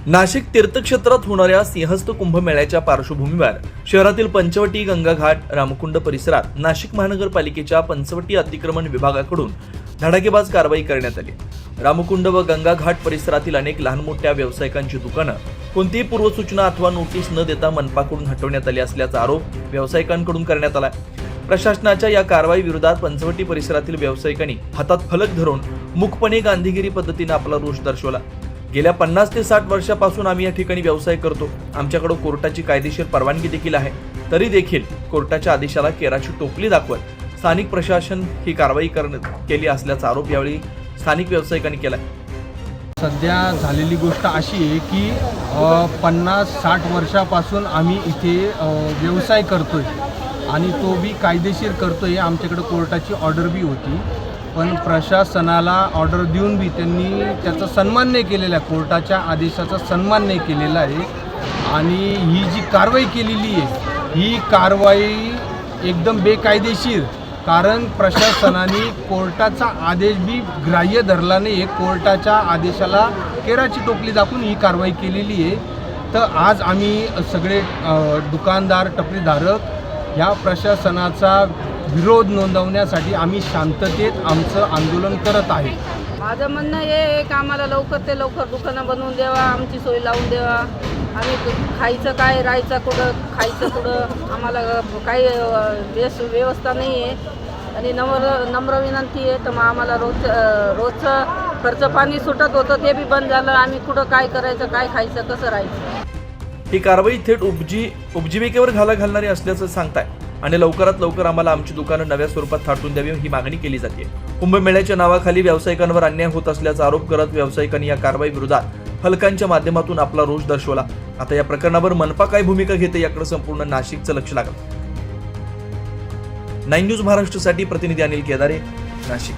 नाशिक तीर्थक्षेत्रात होणाऱ्या सिंहस्थ कुंभमेळ्याच्या पार्श्वभूमीवर शहरातील पंचवटी, गंगाघाट, रामकुंड परिसरात नाशिक महानगरपालिकेच्या पंचवटी अतिक्रमण विभागाकडून धडाकेबाज कारवाई करण्यात आली। रामकुंड व गंगाघाट परिसरातील अनेक लहान मोठ्या व्यावसायिकांची दुकानं कोणतीही पूर्वसूचना अथवा नोटीस न देता मनपाकडून हटवण्यात आली असल्याचा आरोप व्यावसायिकांकडून करण्यात आला। प्रशासनाच्या या कारवाई विरोधात पंचवटी परिसरातील व्यावसायिकांनी हातात फलक धरून मूकपणे गांधीगिरी पद्धतीने आपला रोष दर्शवला। गेल्या 50 ते 60 वर्षापासून आम्ही या ठिकाणी व्यवसाय करतो। आमच्याकडे कोर्टाची कायदेशीर परवानगी देखील आहे, तरी देखील कोर्टाच्या आदेशाला केराची टोपली दाखवत स्थानिक प्रशासन ही कारवाई केली असल्याचा आरोप यावेळी स्थानिक व्यावसायिकांनी केला। सध्या झालेली गोष्ट अशी आहे की 50-60 वर्षापासून आम्ही इथे व्यवसाय करतोय आणि तो बी कायदेशीर करतोय। आमच्याकडे कोर्टाची ऑर्डर बी होती, पण प्रशासनाला ऑर्डर देऊन बी त्यांनी त्याचा सन्मान नाही केलेला आहे, कोर्टाच्या आदेशाचा सन्मान नाही केलेला आहे। आणि ही जी कारवाई केलेली आहे ही कारवाई एकदम बेकायदेशीर, कारण प्रशासनाने कोर्टाचा आदेश बी ग्राह्य धरला नाही, कोर्टाच्या आदेशाला केराची टोपली दाखवून ही कारवाई केलेली आहे। तर आज आम्ही सगळे दुकानदार, टपरीधारक या प्रशासनाचा विरोध नोंदवण्यासाठी आम्ही शांततेत आमचं आंदोलन करत आहे। माझं म्हणणं हे आहे की आम्हाला लवकर ते लवकर दुकानं बनवून द्यावा, आमची सोय लावून द्यावा। आम्ही खायचं काय, राहायचं कुठं, खायचं कुठं, आम्हाला काही व्यवस्था नाही आहे। आणि नम्र विनंती आहे, तर मग आम्हाला रोजचं खर्च पाणी सुटत होतं ते बी बंद झालं। आम्ही कुठं काय करायचं, काय खायचं, कसं राहायचं। ही कारवाई थेट उपजीविकेवर घाला घालणारी असल्याचं सांगताय आणि लवकरात लवकर आम्हाला आमची दुकानं नव्या स्वरूपात थाटून द्यावी ही मागणी केली जाते। कुंभमेळ्याच्या नावाखाली व्यावसायिकांवर अन्याय होत असल्याचा आरोप करत व्यावसायिकांनी या कारवाई विरोधात फलकांच्या माध्यमातून आपला रोष दर्शवला। आता या प्रकरणावर मनपा काय भूमिका घेते याकडे संपूर्ण नाशिकचं लक्ष लागलं। 9 न्यूज महाराष्ट्रासाठी प्रतिनिधी अनिल केदारे, नाशिक।